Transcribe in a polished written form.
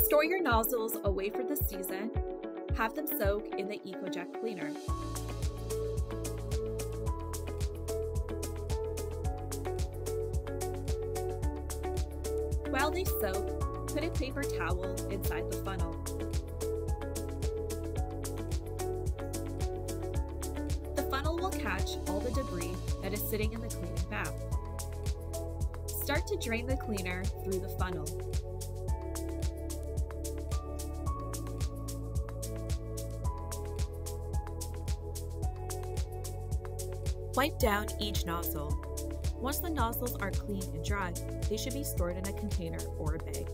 Store your nozzles away for the season. Have them soak in the EcoJect cleaner. While they soak, put a paper towel inside the funnel. The funnel will catch all the debris that is sitting in the cleaning bath. Start to drain the cleaner through the funnel. Wipe down each nozzle. Once the nozzles are clean and dry, they should be stored in a container or a bag.